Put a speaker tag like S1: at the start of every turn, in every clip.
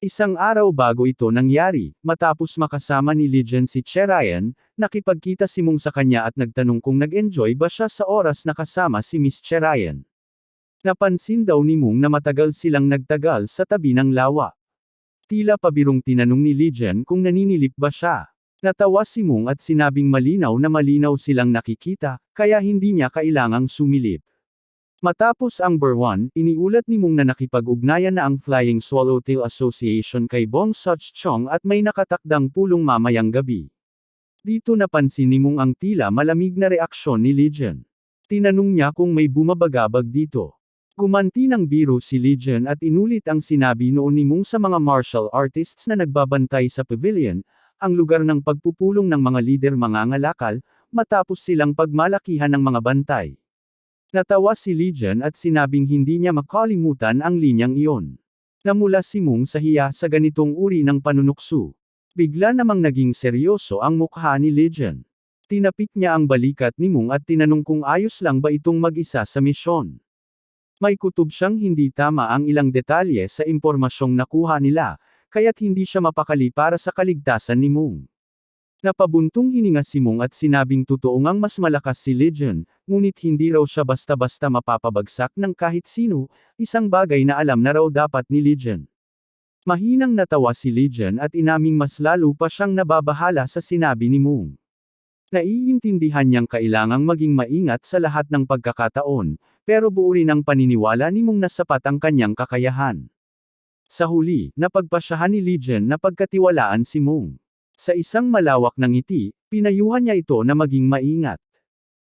S1: Isang araw bago ito nangyari, matapos makasama ni Legion si Cherayan, nakipagkita si Mung sa kanya at nagtanong kung nag-enjoy ba siya sa oras na kasama si Miss Cherayan. Napansin daw ni Mung na matagal silang nagtagal sa tabi ng lawa. Tila pabirong tinanong ni Legion kung naninilip ba siya. Natawa si Mung at sinabing malinaw na malinaw silang nakikita, kaya hindi niya kailangang sumilip. Matapos ang Ber-1, iniulat ni Mung na nakipag-ugnayan na ang Flying Swallowtail Association kay Bong Such-chong at may nakatakdang pulong mamayang gabi. Dito napansin ni Mung ang tila malamig na reaksyon ni Legion. Tinanong niya kung may bumabagabag dito. Gumanti ng biro si Legion at inulit ang sinabi noon ni Mung sa mga martial artists na nagbabantay sa pavilion, ang lugar ng pagpupulong ng mga lider mangangalakal, matapos silang pagmalakihan ng mga bantay. Natawa si Legion at sinabing hindi niya makalimutan ang linyang iyon. Namula si Mung sa hiya sa ganitong uri ng panunukso. Bigla namang naging seryoso ang mukha ni Legion. Tinapik niya ang balikat ni Mung at tinanong kung ayos lang ba itong mag-isa sa misyon. May kutob siyang hindi tama ang ilang detalye sa impormasyong nakuha nila, kaya't hindi siya mapakali para sa kaligtasan ni Mung. Napabuntong hininga si Mung at sinabing totoo ngang mas malakas si Legion, ngunit hindi raw siya basta-basta mapapabagsak ng kahit sino, isang bagay na alam na raw dapat ni Legion. Mahinang natawa si Legion at inaming mas lalo pa siyang nababahala sa sinabi ni Mung. Naiintindihan niyang kailangang maging maingat sa lahat ng pagkakataon, pero buo rin ang paniniwala ni Mung na sapat ang kanyang kakayahan. Sa huli, napagpasyahan ni Legion na pagkatiwalaan si Mung. Sa isang malawak na ngiti, pinayuhan niya ito na maging maingat.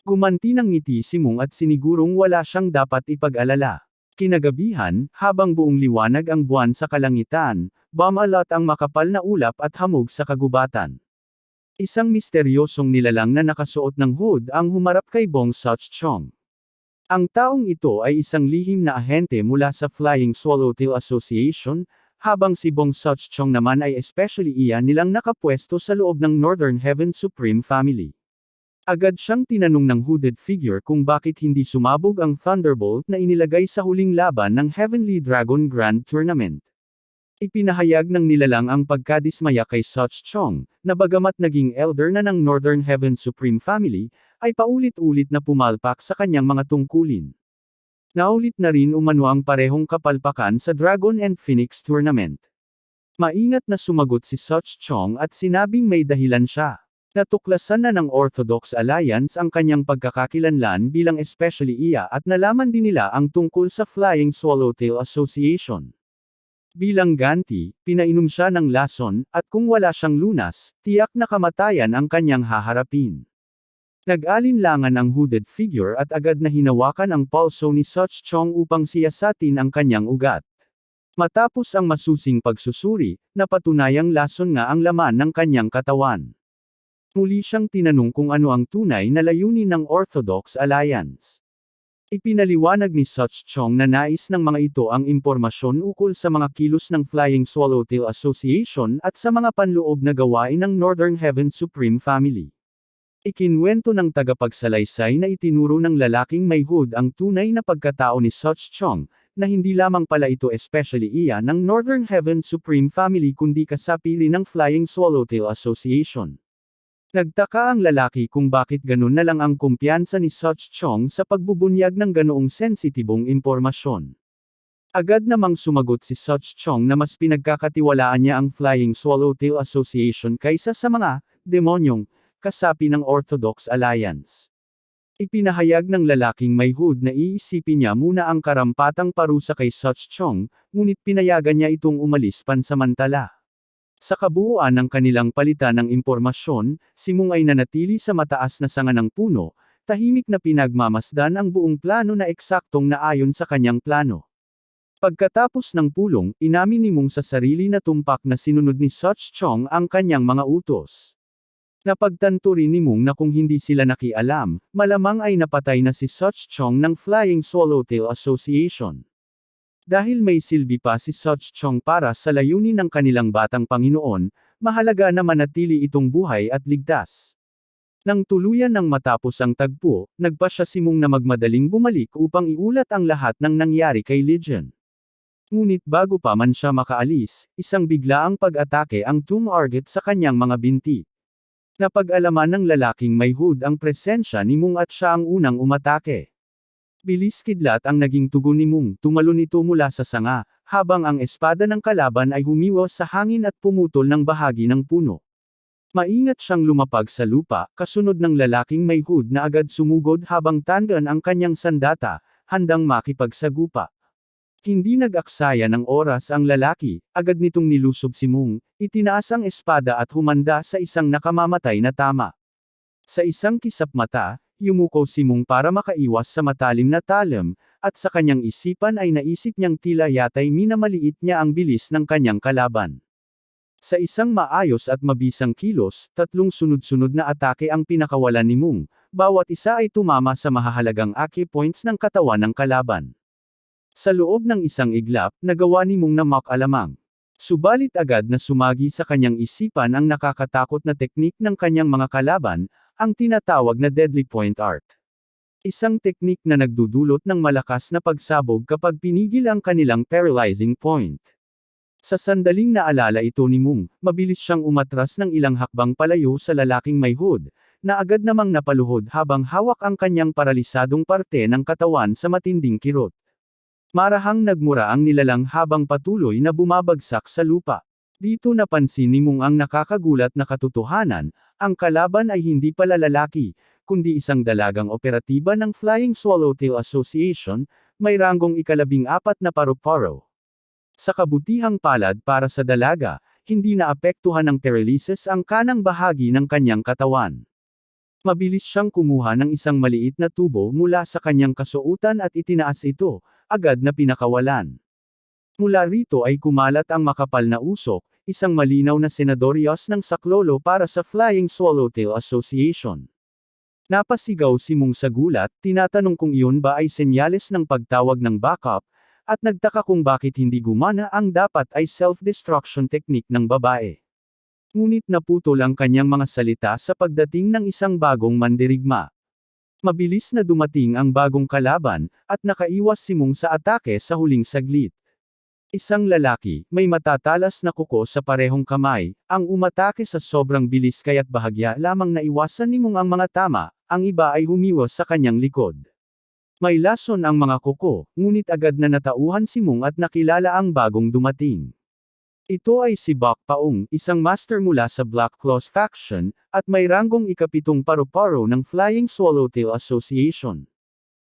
S1: Gumanti ng ngiti si Mung at sinigurong wala siyang dapat ipag-alala. Kinagabihan, habang buong liwanag ang buwan sa kalangitan, bumalat ang makapal na ulap at hamog sa kagubatan. Isang misteryosong nilalang na nakasuot ng hood ang humarap kay Bong Such-chong. Ang taong ito ay isang lihim na ahente mula sa Flying Swallowtail Association, habang si Bong Such-chong naman ay especially iyan nilang nakapwesto sa loob ng Northern Heaven Supreme Family. Agad siyang tinanong ng hooded figure kung bakit hindi sumabog ang Thunderbolt na inilagay sa huling laban ng Heavenly Dragon Grand Tournament. Ipinahayag ng nilalang ang pagkadismaya kay Such-chong, na bagamat naging elder na ng Northern Heaven Supreme Family, ay paulit-ulit na pumalpak sa kanyang mga tungkulin. Naulit na rin umano ang parehong kapalpakan sa Dragon and Phoenix Tournament. Maingat na sumagot si Such-chong at sinabing may dahilan siya. Natuklasan na ng Orthodox Alliance ang kanyang pagkakakilanlan bilang especially iya at nalaman din nila ang tungkol sa Flying Swallowtail Association. Bilang ganti, pinainom siya ng lason, at kung wala siyang lunas, tiyak na kamatayan ang kanyang haharapin. Nag-alinlangan ang hooded figure at agad na hinawakan ang pulso ni Such-chong upang siyasatin ang kanyang ugat. Matapos ang masusing pagsusuri, napatunayang lason nga ang laman ng kanyang katawan. Muli siyang tinanong kung ano ang tunay na layunin ng Orthodox Alliance. Ipinaliwanag ni Such-chong na nais ng mga ito ang impormasyon ukol sa mga kilos ng Flying Swallowtail Association at sa mga panloob na gawain ng Northern Heaven Supreme Family. Ikinwento ng tagapagsalaysay na itinuro ng lalaking may hood ang tunay na pagkatao ni Such-chong, na hindi lamang pala ito especially iya ng Northern Heaven Supreme Family kundi kasapili ng Flying Swallowtail Association. Nagtaka ang lalaki kung bakit ganun na lang ang kumpiyansa ni Such-chong sa pagbubunyag ng ganoong sensitibong impormasyon. Agad namang sumagot si Such-chong na mas pinagkakatiwalaan niya ang Flying Swallowtail Association kaysa sa mga demonyong kasapi ng Orthodox Alliance. Ipinahayag ng lalaking may hood na iisipin niya muna ang karampatang parusa kay Such-chong, ngunit pinayagan niya itong umalis pansamantala. Sa kabuuan ng kanilang palitan ng impormasyon, si Mung ay nanatili sa mataas na sanga ng puno, tahimik na pinagmamasdan ang buong plano na eksaktong naayon sa kanyang plano. Pagkatapos ng pulong, inamin ni Mung sa sarili na tumpak na sinunod ni Such-chong ang kanyang mga utos. Napagtanto rin ni Mung na kung hindi sila nakialam, malamang ay napatay na si Such-chong ng Flying Swallowtail Association. Dahil may silbi pa si Such-chong para sa layunin ng kanilang batang Panginoon, mahalaga na manatili itong buhay at ligtas. Nang tuluyan ng matapos ang tagpo, nagpasya si Mung na magmadaling bumalik upang iulat ang lahat ng nangyari kay Legion. Ngunit bago pa man siya makaalis, isang biglaang pag-atake ang tumarget sa kanyang mga binti. Napag-alaman ng lalaking may hood ang presensya ni Mung at siya ang unang umatake. Bilis kidlat ang naging tugon ni Mung, tumalon ito mula sa sanga, habang ang espada ng kalaban ay humiwas sa hangin at pumutol ng bahagi ng puno. Maingat siyang lumapag sa lupa, kasunod ng lalaking may hood na agad sumugod habang tandan ang kanyang sandata, handang makipagsagupa. Hindi nag-aksaya ng oras ang lalaki, agad nitong nilusob si Mung, itinaas ang espada at humanda sa isang nakamamatay na tama. Sa isang kisap mata, yumuko si Mung para makaiwas sa matalim na talim, at sa kanyang isipan ay naisip niyang tila yata'y minamaliit niya ang bilis ng kanyang kalaban. Sa isang maayos at mabisang kilos, 3 sunod-sunod na atake ang pinakawalan ni Mung, bawat isa ay tumama sa mahahalagang aki points ng katawan ng kalaban. Sa loob ng isang iglap, nagawa ni Mung na mak-alamang. Subalit agad na sumagi sa kanyang isipan ang nakakatakot na teknik ng kanyang mga kalaban, ang tinatawag na deadly point art. Isang teknik na nagdudulot ng malakas na pagsabog kapag pinigil ang kanilang paralyzing point. Sa sandaling naalala ito ni Mung, mabilis siyang umatras ng ilang hakbang palayo sa lalaking may hood, na agad namang napaluhod habang hawak ang kanyang paralisadong parte ng katawan sa matinding kirot. Marahang nagmura ang nilalang habang patuloy na bumabagsak sa lupa. Dito napansin ni Mung ang nakakagulat na katotohanan, ang kalaban ay hindi pala lalaki, kundi isang dalagang operatiba ng Flying Swallowtail Association, may ranggong ika-14 na paru-paro. Sa kabutihang palad para sa dalaga, hindi naapektuhan ng paralysis ang kanang bahagi ng kanyang katawan. Mabilis siyang kumuha ng isang maliit na tubo mula sa kanyang kasuotan at itinaas ito, agad na pinakawalan. Mula rito ay kumalat ang makapal na usok, isang malinaw na senadoryos ng saklolo para sa Flying Swallowtail Association. Napasigaw si Mung sa gulat, tinatanong kung iyon ba ay senyales ng pagtawag ng backup, at nagtaka kung bakit hindi gumana ang dapat ay self-destruction technique ng babae. Ngunit naputol ang kanyang mga salita sa pagdating ng isang bagong mandirigma. Mabilis na dumating ang bagong kalaban, at nakaiwas si Mung sa atake sa huling saglit. Isang lalaki, may matatalas na kuko sa parehong kamay, ang umatake sa sobrang bilis kaya't bahagya lamang naiwasan ni Mung ang mga tama, ang iba ay humiwas sa kanyang likod. May lason ang mga kuko, ngunit agad na natauhan si Mung at nakilala ang bagong dumating. Ito ay si Bok Paung, isang master mula sa Black Claws faction, at may ranggong ika-7 paru-paro ng Flying Swallowtail Association.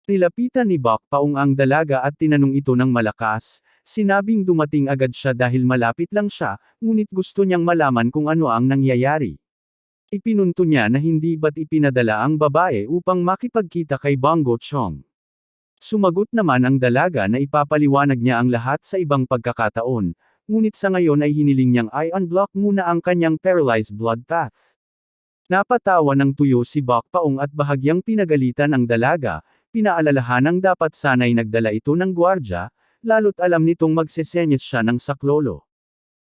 S1: Nilapitan ni Bok Paung ang dalaga at tinanong ito ng malakas, sinabing dumating agad siya dahil malapit lang siya, ngunit gusto niyang malaman kung ano ang nangyayari. Ipinunto niya na hindi ba't ipinadala ang babae upang makipagkita kay Bongo Chong. Sumagot naman ang dalaga na ipapaliwanag niya ang lahat sa ibang pagkakataon, ngunit sa ngayon ay hiniling niyang i-unblock muna ang kanyang paralyzed blood path. Napatawa ng tuyo si Bok Paung at bahagyang pinagalitan ang dalaga, pinaalalahanang dapat sana'y nagdala ito ng gwardya, lalo't alam nitong magsesenyas siya ng saklolo.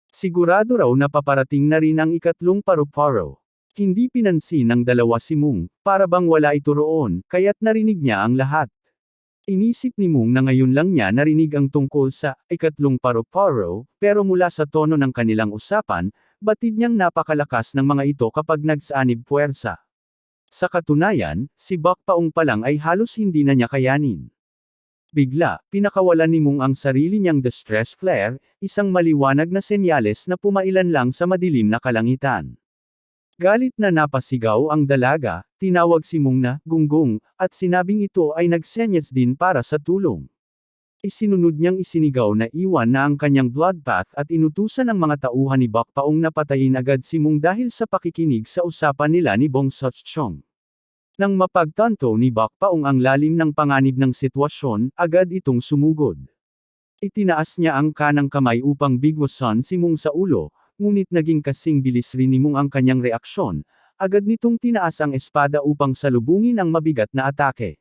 S1: Sigurado raw na paparating na rin ang ika-3 paru-paro. Hindi pinansin ng dalawa si Mung, para bang wala ito roon, kaya't narinig niya ang lahat. Inisip ni Mung na ngayon lang niya narinig ang tungkol sa ika-3 paru-paro, pero mula sa tono ng kanilang usapan, batid niyang napakalakas ng mga ito kapag nagsaanib puwersa. Sa katunayan, si Bok Paung pa lang ay halos hindi na niya kayanin. Bigla, pinakawalan ni Mung ang sarili niyang distress flare, isang maliwanag na senyales na pumailan lang sa madilim na kalangitan. Galit na napasigaw ang dalaga, tinawag si Mung na gunggong, at sinabing ito ay nagsenyas din para sa tulong. Isinunod niyang isinigaw na iwan na ang kanyang bloodbath at inutusan ang mga tauhan ni Bok Paung na patayin agad si Mung dahil sa pakikinig sa usapan nila ni Bong Sochong. Nang mapagtanto ni Bok Paung ang lalim ng panganib ng sitwasyon, agad itong sumugod. Itinaas niya ang kanang kamay upang bigwasan si Mung sa ulo, ngunit naging kasing bilis rin ni Mung ang kanyang reaksyon, agad nitong tinaas ang espada upang salubungin ang mabigat na atake.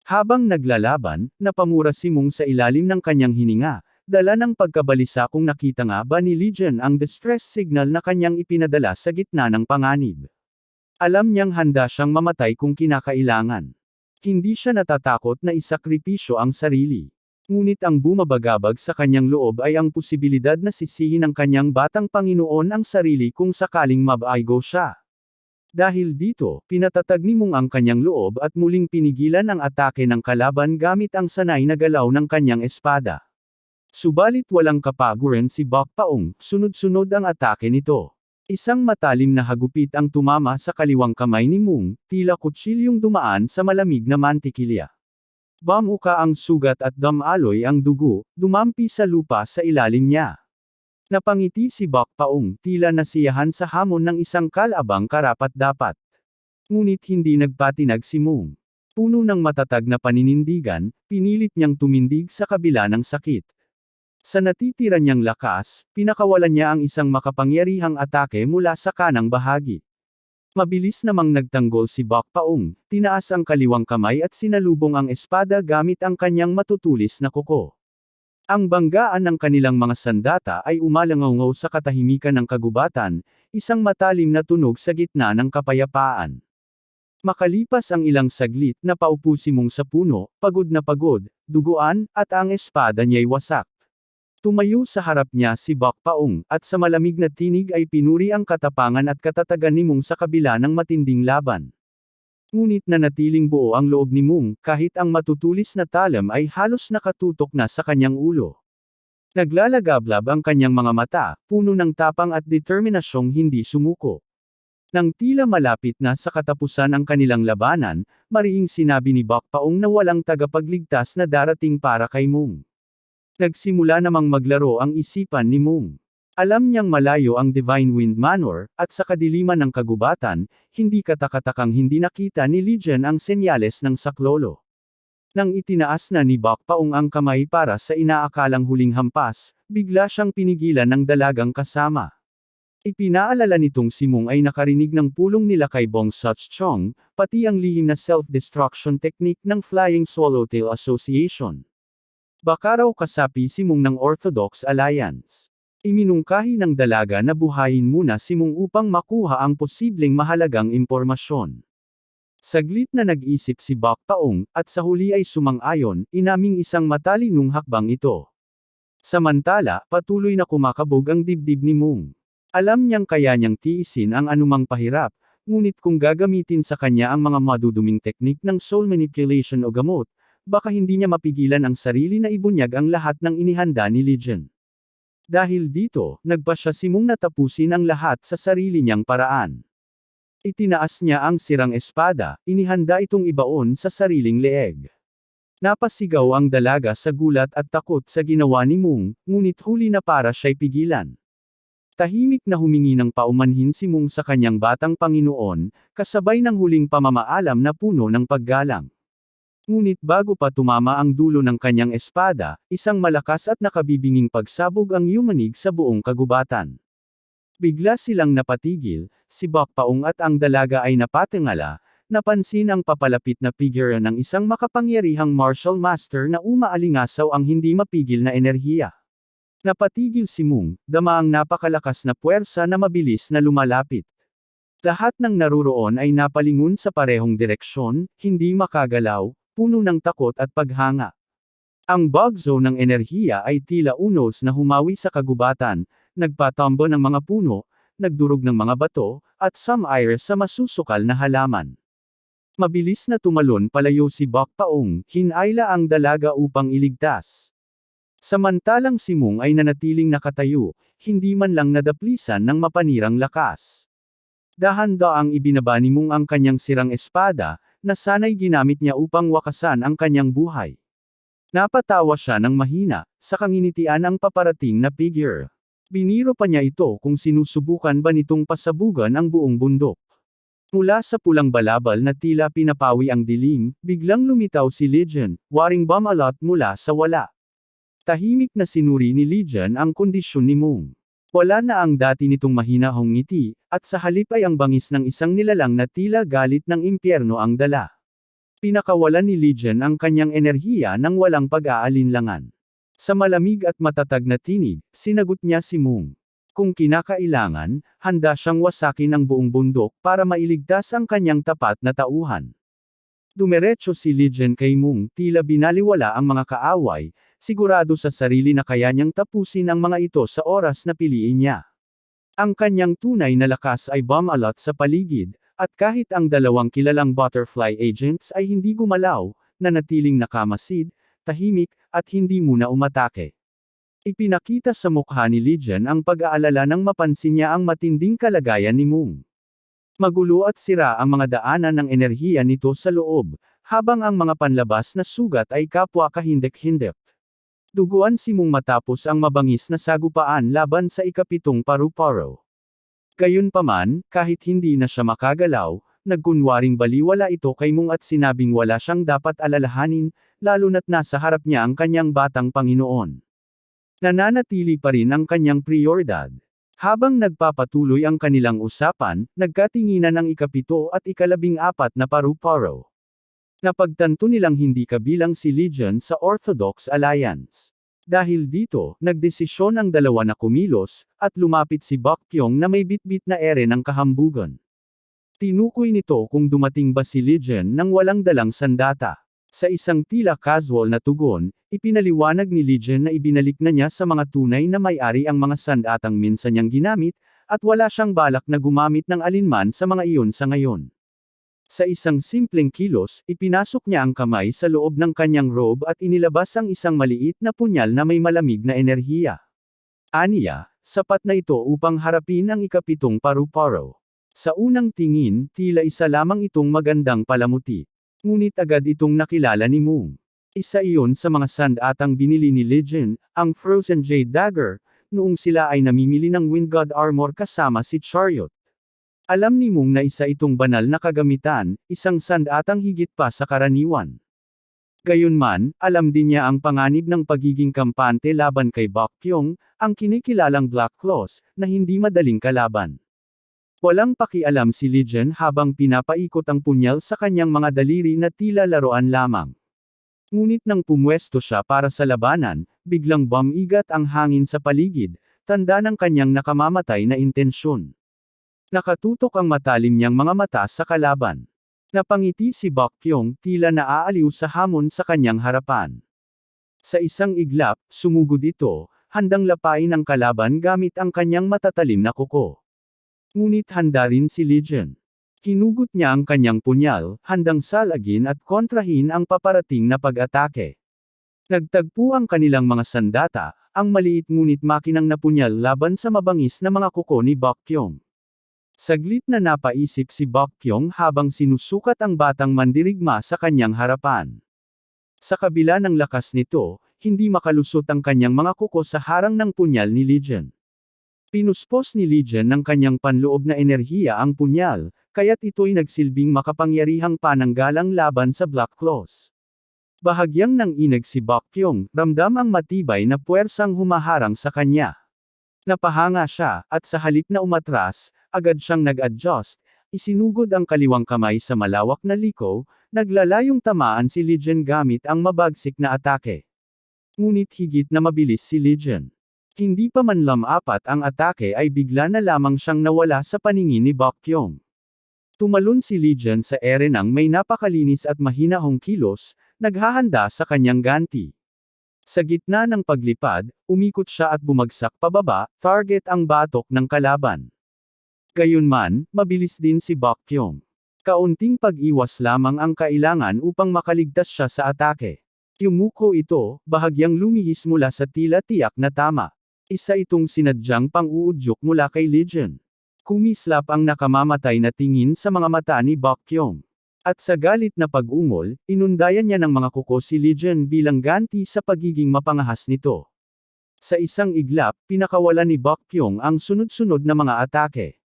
S1: Habang naglalaban, napamura si Mung sa ilalim ng kanyang hininga, dala ng pagkabalisa kung nakita nga ba ni Legion ang distress signal na kanyang ipinadala sa gitna ng panganib. Alam niyang handa siyang mamatay kung kinakailangan. Hindi siya natatakot na isakripisyo ang sarili. Ngunit ang bumabagabag sa kanyang loob ay ang posibilidad na sisihin ng kanyang batang Panginoon ang sarili kung sakaling mabaigo siya. Dahil dito, pinatatag ni Mung ang kanyang loob at muling pinigilan ang atake ng kalaban gamit ang sanay na galaw ng kanyang espada. Subalit walang kapaguran si Bok Paong, sunod-sunod ang atake nito. Isang matalim na hagupit ang tumama sa kaliwang kamay ni Mung, tila kutsilyong dumaan sa malamig na mantikilya. Bamuka ang sugat at damaloy ang dugo, dumampi sa lupa sa ilalim niya. Napangiti si Bok Paong, tila nasiyahan sa hamon ng isang kalabang karapat-dapat. Ngunit hindi nagpatinag si Mung. Puno ng matatag na paninindigan, pinilit niyang tumindig sa kabila ng sakit. Sa natitira niyang lakas, pinakawalan niya ang isang makapangyarihang atake mula sa kanang bahagi. Mabilis namang nagtanggol si Bok Paong, tinaas ang kaliwang kamay at sinalubong ang espada gamit ang kanyang matutulis na kuko. Ang banggaan ng kanilang mga sandata ay umalangaw sa katahimikan ng kagubatan, isang matalim na tunog sa gitna ng kapayapaan. Makalipas ang ilang saglit, napaupo si Mung sa puno, pagod, duguan, at ang espada niya'y wasak. Tumayo sa harap niya si Bok Paong, at sa malamig na tinig ay pinuri ang katapangan at katatagan ni Mung sa kabila ng matinding laban. Ngunit nanatiling buo ang loob ni Mung, kahit ang matutulis na talam ay halos nakatutok na sa kanyang ulo. Naglalagablab ang kanyang mga mata, puno ng tapang at determinasyong hindi sumuko. Nang tila malapit na sa katapusan ang kanilang labanan, mariing sinabi ni Bok Paong na walang tagapagligtas na darating para kay Mung. Nagsimula namang maglaro ang isipan ni Mung. Alam niyang malayo ang Divine Wind Manor, at sa kadiliman ng kagubatan, hindi katakatakang hindi nakita ni Legion ang senyales ng saklolo. Nang itinaas na ni Bok Paong ang kamay para sa inaakalang huling hampas, bigla siyang pinigilan ng dalagang kasama. Ipinaalala nitong si Mung ay nakarinig ng pulong nila kay Bong Suchong, pati ang lihim na self-destruction technique ng Flying Swallowtail Association. Baka raw kasapi si Mung ng Orthodox Alliance. Iminungkahi ng dalaga na buhayin muna si Mung upang makuha ang posibleng mahalagang impormasyon. Saglit na nag-isip si Bok Paong, at sa huli ay sumang-ayon, inaming isang matalinong hakbang ito. Samantala, patuloy na kumakabog ang dibdib ni Mung. Alam niyang kaya niyang tiisin ang anumang pahirap, ngunit kung gagamitin sa kanya ang mga maduduming teknik ng soul manipulation o gamot, baka hindi niya mapigilan ang sarili na ibunyag ang lahat ng inihanda ni Legion. Dahil dito, nagpasya si Mung na tapusin ang lahat sa sarili niyang paraan. Itinaas niya ang sirang espada, inihanda itong ibaon sa sariling leeg. Napasigaw ang dalaga sa gulat at takot sa ginawa ni Mung, ngunit huli na para siya'y pigilan. Tahimik na humingi ng paumanhin si Mung sa kanyang batang Panginoon, kasabay ng huling pamamaalam na puno ng paggalang. Ngunit bago pa tumama ang dulo ng kanyang espada, isang malakas at nakabibinging pagsabog ang yumanig sa buong kagubatan. Bigla silang napatigil, si Bok Paong at ang dalaga ay napatingala, napansin ang papalapit na figure ng isang makapangyarihang martial master na umaalingasaw ang hindi mapigil na enerhiya. Napatigil si Mung, dama ang napakalakas na puwersa na mabilis na lumalapit. Lahat ng naruroon ay napalingon sa parehong direksyon, hindi makagalaw, puno ng takot at paghanga. Ang bagzo ng enerhiya ay tila unos na humawi sa kagubatan, nagpatambo ng mga puno, nagdurog ng mga bato, at sumaire sa masusukal na halaman. Mabilis na tumalon palayo si Bok Paong, hinayla ang dalaga upang iligtas. Samantalang si Mung ay nanatiling nakatayo, hindi man lang nadaplisan ng mapanirang lakas. Dahan-daang ibinaba ni Mung ang kanyang sirang espada, na sana'y ginamit niya upang wakasan ang kanyang buhay. Napatawa siya ng mahina, sa kanginitian ang paparating na figure. Biniro pa niya ito kung sinusubukan ba nitong pasabugan ang buong bundok. Mula sa pulang balabal na tila pinapawi ang dilim, biglang lumitaw si Legion, waring bumalot mula sa wala. Tahimik na sinuri ni Legion ang kondisyon ni Mung. Wala na ang dati nitong mahinahong ngiti, at sa halip ay ang bangis ng isang nilalang na tila galit ng impyerno ang dala. Pinakawalan ni Legion ang kanyang enerhiya nang walang pag-aalinlangan. Sa malamig at matatag na tinig, sinagot niya si Mung. Kung kinakailangan, handa siyang wasakin ang buong bundok para mailigtas ang kanyang tapat na tauhan. Dumiretso si Legion kay Mung, tila binaliwala ang mga kaaway, sigurado sa sarili na kaya niyang tapusin ang mga ito sa oras na piliin niya. Ang kanyang tunay na lakas ay bumalot sa paligid, at kahit ang dalawang kilalang butterfly agents ay hindi gumalaw, nanatiling nakamasid, tahimik, at hindi muna umatake. Ipinakita sa mukha ni Legion ang pag-aalala nang mapansin niya ang matinding kalagayan ni Moong. Magulo at sira ang mga daanan ng enerhiya nito sa loob, habang ang mga panlabas na sugat ay kapwa kahindik-hindik. Duguan si Moong matapos ang mabangis na sagupaan laban sa ikapitong paru-paro. Gayunpaman, kahit hindi na siya makagalaw, nagkunwaring baliwala ito kay Moong at sinabing wala siyang dapat alalahanin, lalo na't nasa harap niya ang kanyang batang Panginoon. Nananatili pa rin ang kanyang prioridad. Habang nagpapatuloy ang kanilang usapan, nagkatinginan ang ikapito at ikalabing-apat na paru-paro. Napagtanto nilang hindi kabilang si Legion sa Orthodox Alliance. Dahil dito, nagdesisyon ang dalawa na kumilos, at lumapit si Baekhyun na may bitbit na ere ng kahambugan. Tinukoy nito kung dumating ba si Legion nang walang dalang sandata. Sa isang tila casual na tugon, ipinaliwanag ni Legion na ibinalik na niya sa mga tunay na may-ari ang mga sandatang minsan niyang ginamit, at wala siyang balak na gumamit ng alinman sa mga iyon sa ngayon. Sa isang simpleng kilos, ipinasok niya ang kamay sa loob ng kanyang robe at inilabas ang isang maliit na punyal na may malamig na enerhiya. Aniya, sapat na ito upang harapin ang ikapitong paru-paro. Sa unang tingin, tila isa lamang itong magandang palamuti. Ngunit agad itong nakilala ni Moong. Isa iyon sa mga sandatang binili ni Legion, ang Frozen Jade Dagger, noong sila ay namimili ng Wind God Armor kasama si Chariot. Alam ni Moong na isa itong banal na kagamitan, isang sandatang higit pa sa karaniwan. Gayunman, alam din niya ang panganib ng pagiging kampante laban kay Baekhyun, ang kinikilalang Black Claws, na hindi madaling kalaban. Walang pakialam si Legion habang pinapaikot ang punyal sa kanyang mga daliri na tila laruan lamang. Ngunit nang pumwesto siya para sa labanan, biglang bumigat ang hangin sa paligid, tanda ng kanyang nakamamatay na intensyon. Nakatutok ang matalim niyang mga mata sa kalaban. Napangiti si Baekhyun, tila naaaliw sa hamon sa kanyang harapan. Sa isang iglap, sumugod ito, handang lapain ang kalaban gamit ang kanyang matatalim na kuko. Ngunit handa rin si Legion. Hinugot niya ang kanyang punyal, handang salagin at kontrahin ang paparating na pag-atake. Nagtagpo ang kanilang mga sandata, ang maliit ngunit makinang na punyal laban sa mabangis na mga kuko ni Baekhyun. Saglit na napaisip si Baekhyun habang sinusukat ang batang mandirigma sa kanyang harapan. Sa kabila ng lakas nito, hindi makalusot ang kanyang mga kuko sa harang ng punyal ni Legion. Pinuspos ni Legion ng kanyang panloob na enerhiya ang punyal, kaya't ito'y nagsilbing makapangyarihang pananggalang laban sa Black Claws. Bahagyang nanginag si Baekhyun, ramdam ang matibay na puwersang humaharang sa kanya. Napahanga siya, at sa halip na umatras, agad siyang nag-adjust, isinugod ang kaliwang kamay sa malawak na liko, naglalayong tamaan si Legion gamit ang mabagsik na atake. Ngunit higit na mabilis si Legion. Hindi pa man lamapat ang atake ay bigla na lamang siyang nawala sa paningin ni Baekhyun. Tumalon si Legion sa ere ng may napakalinis at mahinahong kilos, naghahanda sa kanyang ganti. Sa gitna ng paglipad, umikot siya at bumagsak pababa, target ang batok ng kalaban. Gayunman, mabilis din si Baekhyun. Kaunting pag-iwas lamang ang kailangan upang makaligtas siya sa atake. Yumuko ito, bahagyang lumihis mula sa tila tiyak na tama. Isa itong sinadyang pang-uudyok mula kay Legion. Kumislap ang nakamamatay na tingin sa mga mata ni Baekhyun. At sa galit na pag-ungol, inundayan niya ng mga kuko si Legion bilang ganti sa pagiging mapangahas nito. Sa isang iglap, pinakawalan ni Baekhyun ang sunod-sunod na mga atake.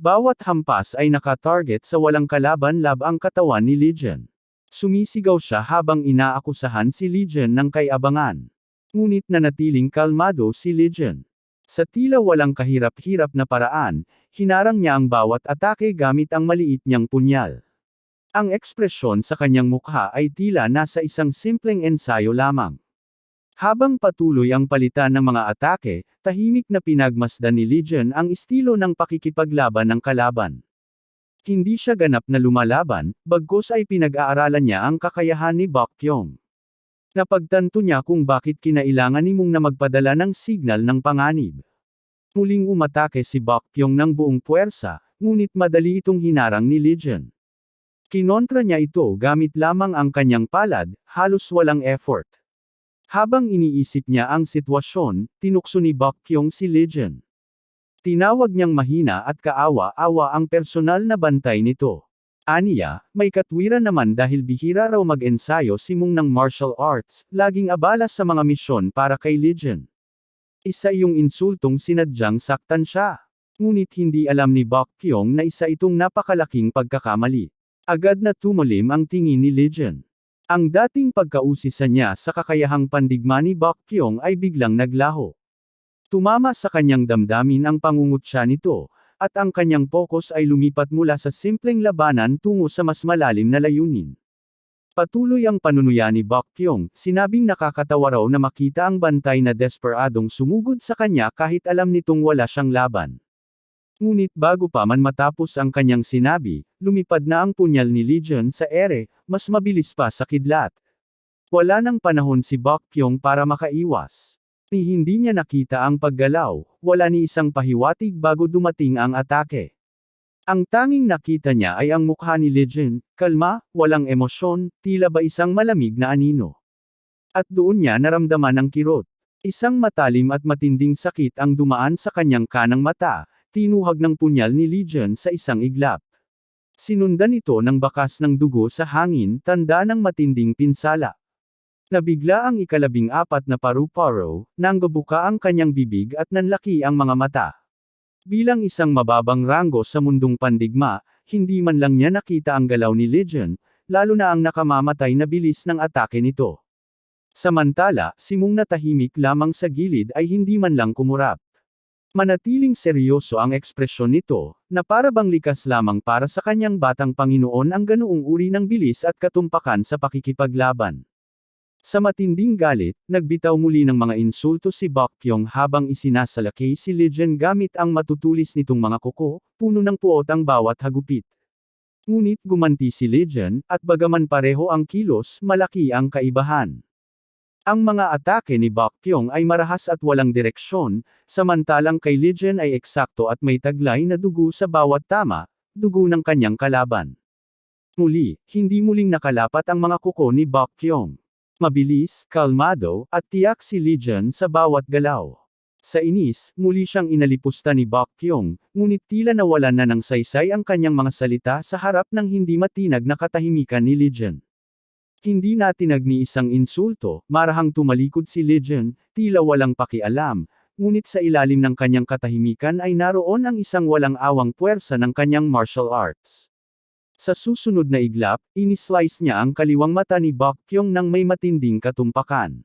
S1: Bawat hampas ay naka-target sa walang kalaban-lab ang katawan ni Legion. Sumisigaw siya habang inaakusahan si Legion ng kay-abangan. Ngunit nanatiling kalmado si Legion. Sa tila walang kahirap-hirap na paraan, hinarang niya ang bawat atake gamit ang maliit niyang punyal. Ang ekspresyon sa kanyang mukha ay tila nasa isang simpleng ensayo lamang. Habang patuloy ang palitan ng mga atake, tahimik na pinagmasdan ni Legion ang estilo ng pakikipaglaban ng kalaban. Hindi siya ganap na lumalaban, bagkus ay pinag-aaralan niya ang kakayahan ni Baekhyun. Napagtanto niya kung bakit kinailangan ni Mung na magpadala ng signal ng panganib. Muling umatake si Baekhyun ng buong puwersa, ngunit madali itong hinarang ni Legion. Kinontra niya ito gamit lamang ang kanyang palad, halos walang effort. Habang iniisip niya ang sitwasyon, tinukso ni Baekhyun si Legion. Tinawag niyang mahina at kaawa-awa ang personal na bantay nito. Aniya, may katwiran naman dahil bihira raw mag-ensayo si Mung ng martial arts, laging abala sa mga misyon para kay Legion. Isa iyong insultong sinadyang saktan siya. Ngunit hindi alam ni Baekhyun na isa itong napakalaking pagkakamali. Agad na tumalim ang tingin ni Legion. Ang dating pagkausisa niya sa kakayahang pandigma ni Baekhyun ay biglang naglaho. Tumama sa kanyang damdamin ang pangungutya nito, at ang kanyang pokus ay lumipat mula sa simpleng labanan tungo sa mas malalim na layunin. Patuloy ang panunuya ni Baekhyun, sinabing nakakatawa raw na makita ang bantay na desperadong sumugod sa kanya kahit alam nitong wala siyang laban. Ngunit bago pa man matapos ang kanyang sinabi, lumipad na ang punyal ni Legion sa ere, mas mabilis pa sa kidlat. Wala nang panahon si Baekhyun para makaiwas. Hindi niya nakita ang paggalaw, wala ni isang pahiwatig bago dumating ang atake. Ang tanging nakita niya ay ang mukha ni Legion, kalma, walang emosyon, tila ba isang malamig na anino. At doon niya naramdaman ang kirot. Isang matalim at matinding sakit ang dumaan sa kanyang kanang mata, tinuhag ng punyal ni Legion sa isang iglap. Sinundan ito ng bakas ng dugo sa hangin, tanda ng matinding pinsala. Nabigla ang ika-14 na paru-paro, nanggabuka ang kanyang bibig at nanlaki ang mga mata. Bilang isang mababang ranggo sa mundong pandigma, hindi man lang niya nakita ang galaw ni Legion, lalo na ang nakamamatay na bilis ng atake nito. Samantala, si Mung na tahimik lamang sa gilid ay hindi man lang kumurap. Manatiling seryoso ang ekspresyon nito, na para bang likas lamang para sa kanyang batang Panginoon ang ganoong uri ng bilis at katumpakan sa pakikipaglaban. Sa matinding galit, nagbitaw muli ng mga insulto si Baekhyun habang isinasalakay si Legion gamit ang matutulis nitong mga kuko, puno ng puot ang bawat hagupit. Ngunit gumanti si Legion, at bagaman pareho ang kilos, malaki ang kaibahan. Ang mga atake ni Baekhyun ay marahas at walang direksyon, samantalang kay Legion ay eksakto at may taglay na dugo sa bawat tama, dugo ng kanyang kalaban. Muli, hindi muling nakalapat ang mga kuko ni Baekhyun. Mabilis, kalmado, at tiyak si Legion sa bawat galaw. Sa inis, muli siyang inalipusta ni Baekhyun, ngunit tila nawalan na ng saysay ang kanyang mga salita sa harap ng hindi matinag na katahimikan ni Legion. Hindi natinag ni isang insulto, marahang tumalikod si Legion, tila walang pakialam, ngunit sa ilalim ng kanyang katahimikan ay naroon ang isang walang awang puwersa ng kanyang martial arts. Sa susunod na iglap, inislice niya ang kaliwang mata ni Baekhyun ng may matinding katumpakan.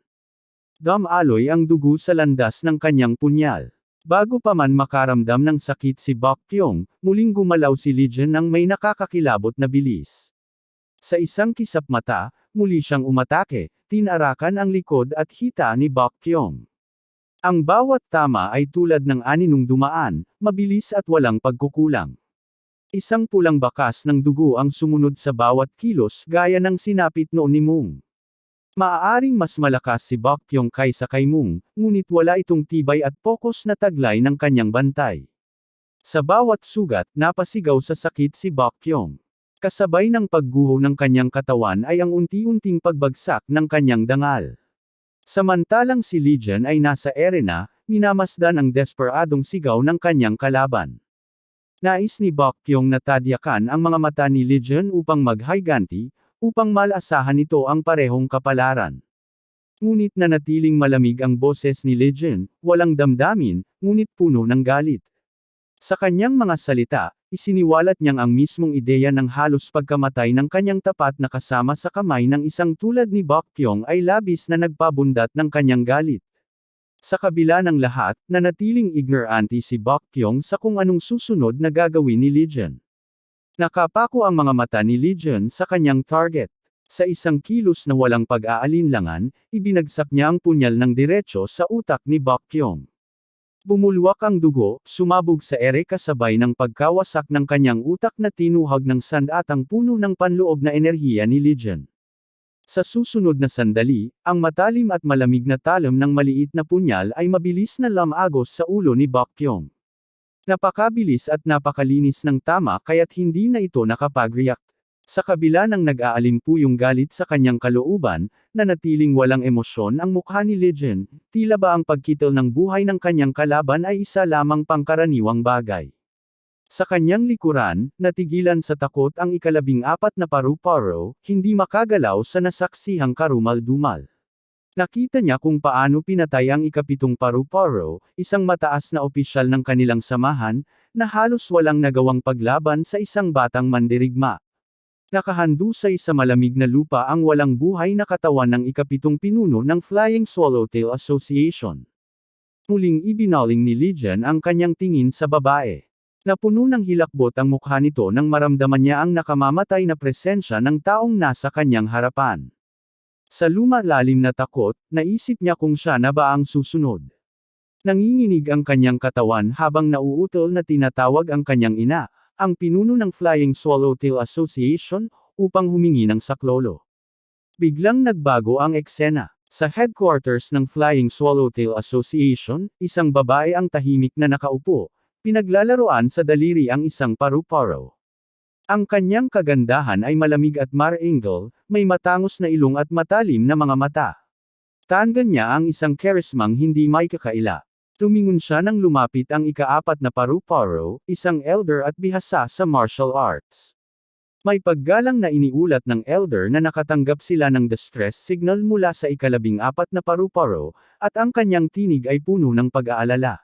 S1: Dumaloy ang dugo sa landas ng kanyang punyal. Bago pa man makaramdam ng sakit si Baekhyun, muling gumalaw si Legion ng may nakakakilabot na bilis. Sa isang kisap mata, muli siyang umatake, tinarakan ang likod at hita ni Baekhyun. Ang bawat tama ay tulad ng aninong dumaan, mabilis at walang pagkukulang. Isang pulang bakas ng dugo ang sumunod sa bawat kilos gaya ng sinapit noon ni Mung. Maaaring mas malakas si Baekhyun kaysa kay Mung, ngunit wala itong tibay at pokus na taglay ng kanyang bantay. Sa bawat sugat, napasigaw sa sakit si Baekhyun. Kasabay ng pagguho ng kanyang katawan ay ang unti-unting pagbagsak ng kanyang dangal. Samantalang si Legion ay nasa arena, minamasdan ang desperadong sigaw ng kanyang kalaban. Nais ni Baekhyun na tadyakan ang mga mata ni Legion upang maghiganti, upang malasahan nito ang parehong kapalaran. Ngunit nanatiling malamig ang boses ni Legion, walang damdamin, ngunit puno ng galit. Sa kanyang mga salita, isiniwalat niyang ang mismong ideya ng halos pagkamatay ng kanyang tapat na kasama sa kamay ng isang tulad ni Baekhyun ay labis na nagpabundat ng kanyang galit. Sa kabila ng lahat, nanatiling ignorante si Baekhyun sa kung anong susunod na gagawin ni Legion. Nakapako ang mga mata ni Legion sa kanyang target. Sa isang kilos na walang pag-aalinlangan, ibinagsak niya ang punyal ng diretso sa utak ni Baekhyun. Bumulwak ang dugo, sumabog sa ere kasabay ng pagkawasak ng kanyang utak na tinuhag ng sandatang puno ng panloob na enerhiya ni Legion. Sa susunod na sandali, ang matalim at malamig na talam ng maliit na punyal ay mabilis na lamagos sa ulo ni Baekhyun. Napakabilis at napakalinis ng tama kaya't hindi na ito nakapag-react. Sa kabila ng nag-aalimpu yung galit sa kanyang kalooban, nanatiling walang emosyon ang mukha ni Legend, tila ba ang pagkitil ng buhay ng kanyang kalaban ay isa lamang pangkaraniwang bagay. Sa kanyang likuran, natigilan sa takot ang ika-14 na paru-paro, hindi makagalaw sa nasaksihang karumal-dumal. Nakita niya kung paano pinatay ang ika-7 paru-paro, isang mataas na opisyal ng kanilang samahan, na halos walang nagawang paglaban sa isang batang mandirigma. Nakahandusay sa malamig na lupa ang walang buhay na katawan ng ika-7 pinuno ng Flying Swallowtail Association. Muling ibinaling ni Legion ang kanyang tingin sa babae. Napuno ng hilakbot ang mukha nito nang maramdaman niya ang nakamamatay na presensya ng taong nasa kanyang harapan. Sa lumalalim na takot, naisip niya kung siya na ba ang susunod. Nanginginig ang kanyang katawan habang nauutol na tinatawag ang kanyang ina, ang pinuno ng Flying Swallowtail Association, upang humingi ng saklolo. Biglang nagbago ang eksena. Sa headquarters ng Flying Swallowtail Association, isang babae ang tahimik na nakaupo, pinaglalaroan sa daliri ang isang paru-paro. Ang kanyang kagandahan ay malamig at marangal, may matangos na ilong at matalim na mga mata. Tanda niya ang isang karismang hindi may kakaila. Tumingon siya nang lumapit ang ika-4 na paru-paro, isang elder at bihasa sa martial arts. May paggalang na iniulat ng elder na nakatanggap sila ng distress signal mula sa ika-14 na paru-paro, at ang kanyang tinig ay puno ng pag-aalala.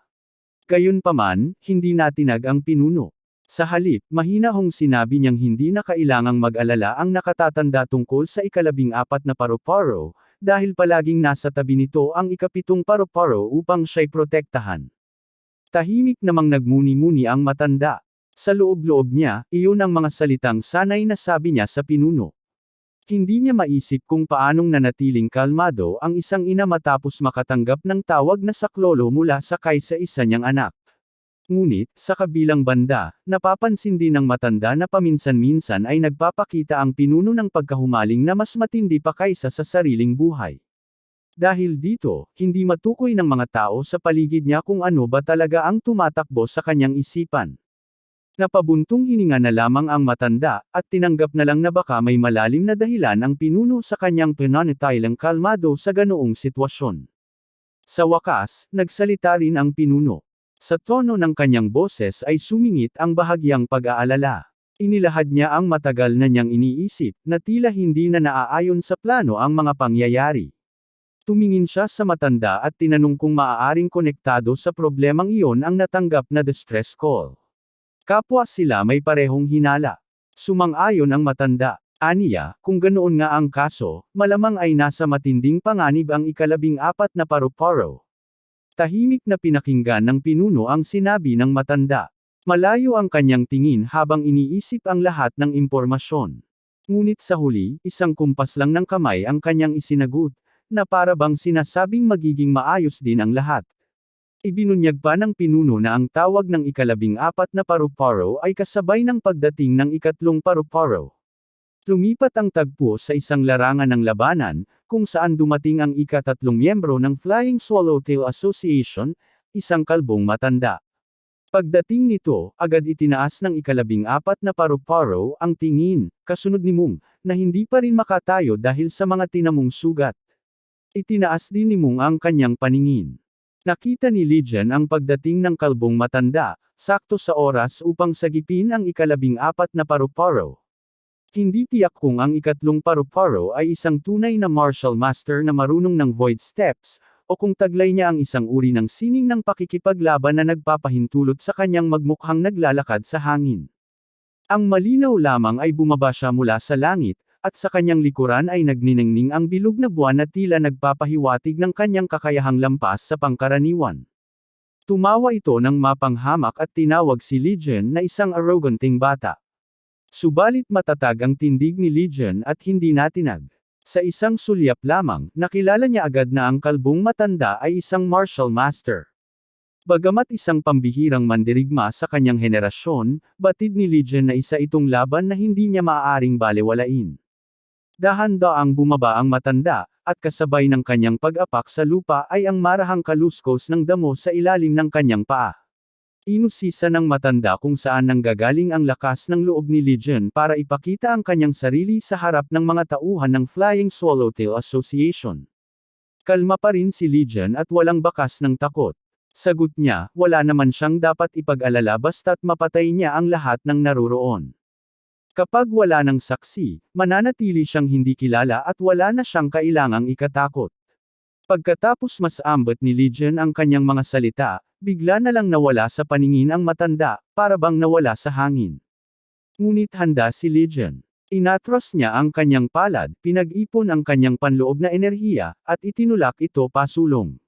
S1: Gayunpaman, hindi natinag ang pinuno. Sa halip, mahinahong sinabi niyang hindi na kailangang mag-alala ang nakatatanda tungkol sa ika-14 na paru-paro, dahil palaging nasa tabi nito ang ika-7 paru-paro upang siya'y protektahan. Tahimik namang nagmuni-muni ang matanda. Sa loob-loob niya, iyon ang mga salitang sanay na sabi niya sa pinuno. Hindi niya maisip kung paanong nanatiling kalmado ang isang ina matapos makatanggap ng tawag na saklolo mula sa kaysa-isa niyang anak. Ngunit, sa kabilang banda, napapansin din ng matanda na paminsan-minsan ay nagpapakita ang pinuno ng pagkahumaling na mas matindi pa kaysa sa sariling buhay. Dahil dito, hindi matukoy ng mga tao sa paligid niya kung ano ba talaga ang tumatakbo sa kanyang isipan. Napabuntong hininga na lamang ang matanda, at tinanggap na lang na baka may malalim na dahilan ang pinuno sa kanyang pananatiling kalmado sa ganoong sitwasyon. Sa wakas, nagsalita rin ang pinuno. Sa tono ng kanyang boses ay sumingit ang bahagyang pag-aalala. Inilahad niya ang matagal na niyang iniisip, na tila hindi na naaayon sa plano ang mga pangyayari. Tumingin siya sa matanda at tinanong kung maaaring konektado sa problemang iyon ang natanggap na distress call. Kapwa sila may parehong hinala. Sumang-ayon ang matanda. Aniya, kung ganoon nga ang kaso, malamang ay nasa matinding panganib ang ika-14 na paru-paro. Tahimik na pinakinggan ng pinuno ang sinabi ng matanda. Malayo ang kanyang tingin habang iniisip ang lahat ng impormasyon. Ngunit sa huli, isang kumpas lang ng kamay ang kanyang isinagot, na para bang sinasabing magiging maayos din ang lahat. Ibinunyag pa ng pinuno na ang tawag ng ika-14 na paru-paro ay kasabay ng pagdating ng ika-3 paru-paro. Lumipat ang tagpo sa isang larangan ng labanan, kung saan dumating ang ika-3 miyembro ng Flying Swallowtail Association, isang kalbong matanda. Pagdating nito, agad itinaas ng ika-14 na paru-paro ang tingin, kasunod ni Mung, na hindi pa rin makatayo dahil sa mga tinamong sugat. Itinaas din ni Mung ang kanyang paningin. Nakita ni Legion ang pagdating ng kalbong matanda, sakto sa oras upang sagipin ang ika-14 na paru-paro. Hindi tiyak kung ang ika-3 paru-paro ay isang tunay na martial master na marunong ng void steps, o kung taglay niya ang isang uri ng sining ng pakikipaglaban na nagpapahintulot sa kanyang magmukhang naglalakad sa hangin. Ang malinaw lamang ay bumaba siya mula sa langit, at sa kanyang likuran ay nagniningning ang bilog na buwan na tila nagpapahiwatig ng kanyang kakayahang lampas sa pangkaraniwan. Tumawa ito ng mapanghamak at tinawag si Legion na isang arroganting bata. Subalit matatag ang tindig ni Legion at hindi natinag. Sa isang sulyap lamang, nakilala niya agad na ang kalbong matanda ay isang martial master. Bagamat isang pambihirang mandirigma sa kanyang henerasyon, batid ni Legion na isa itong laban na hindi niya maaaring balewalain. Dahan-daang bumaba ang matanda, at kasabay ng kanyang pag-apak sa lupa ay ang marahang kaluskos ng damo sa ilalim ng kanyang paa. Inusisa ng matanda kung saan nanggagaling ang lakas ng loob ni Legion para ipakita ang kanyang sarili sa harap ng mga tauhan ng Flying Swallowtail Association. Kalma pa rin si Legion at walang bakas ng takot. Sagot niya, wala naman siyang dapat ipag-alala basta't mapatay niya ang lahat ng naruroon. Kapag wala ng saksi, mananatili siyang hindi kilala at wala na siyang kailangang ikatakot. Pagkatapos mas ambot ni Legion ang kanyang mga salita, bigla na lang nawala sa paningin ang matanda, para bang nawala sa hangin. Ngunit handa si Legion. Inatras niya ang kanyang palad, pinag-ipon ang kanyang panloob na enerhiya, at itinulak ito pasulong.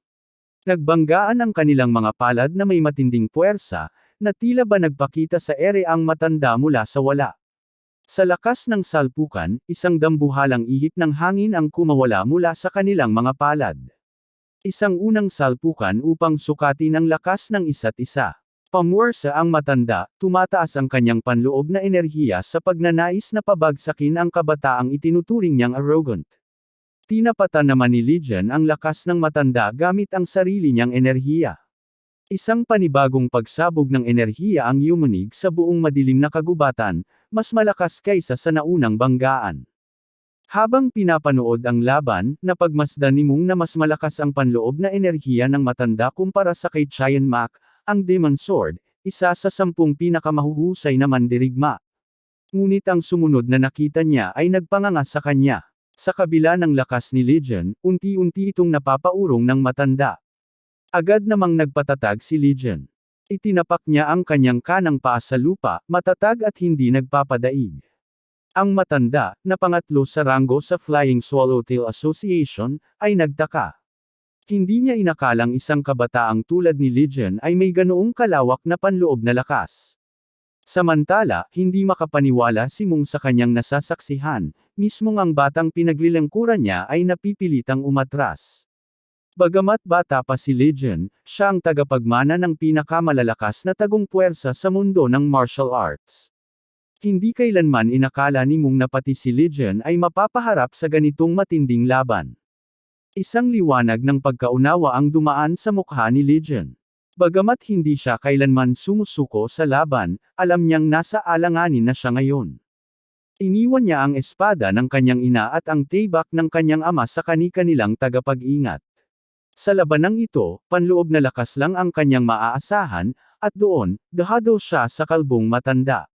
S1: Nagbanggaan ang kanilang mga palad na may matinding puwersa, na tila ba nagpakita sa ere ang matanda mula sa wala. Sa lakas ng salpukan, isang dambuhalang ihip ng hangin ang kumawala mula sa kanilang mga palad. Isang unang salpukan upang sukatin ang lakas ng isa't isa. Pamwersa ang matanda, tumataas ang kanyang panloob na enerhiya sa pagnanais na pabagsakin ang kabataang itinuturing niyang arrogant. Tinapatan naman ni Legion ang lakas ng matanda gamit ang sarili niyang enerhiya. Isang panibagong pagsabog ng enerhiya ang yumunig sa buong madilim na kagubatan, mas malakas kaysa sa naunang banggaan. Habang pinapanood ang laban, napagmasdan ni Mung na mas malakas ang panloob na enerhiya ng matanda kumpara sa kay Chien Mak, ang Demon Sword, isa sa 10 pinakamahuhusay na mandirigma. Ngunit ang sumunod na nakita niya ay nagpanganga sa kanya. Sa kabila ng lakas ni Legion, unti-unti itong napapaurong ng matanda. Agad namang nagpatatag si Legion. Itinapak niya ang kanyang kanang paa sa lupa, matatag at hindi nagpapadaig. Ang matanda, na pangatlo sa ranggo sa Flying Swallowtail Association, ay nagtaka. Hindi niya inakalang isang kabataang tulad ni Legion ay may ganoong kalawak na panloob na lakas. Samantala, hindi makapaniwala si Mung sa kanyang nasasaksihan, mismong ang batang pinaglilingkuran niya ay napipilitang umatras. Bagamat bata pa si Legion, siya ang tagapagmana ng pinakamalalakas na tagong puwersa sa mundo ng martial arts. Hindi kailanman inakala ni Mung na pati si Legion ay mapapaharap sa ganitong matinding laban. Isang liwanag ng pagkaunawa ang dumaan sa mukha ni Legion. Bagamat hindi siya kailanman sumusuko sa laban, alam niyang nasa alanganin na siya ngayon. Iniwan niya ang espada ng kanyang ina at ang tibak ng kanyang ama sa kani-kanilang tagapag-ingat. Sa labanang ito, panloob na lakas lang ang kanyang maaasahan, at doon, dahado siya sa kalbong matanda.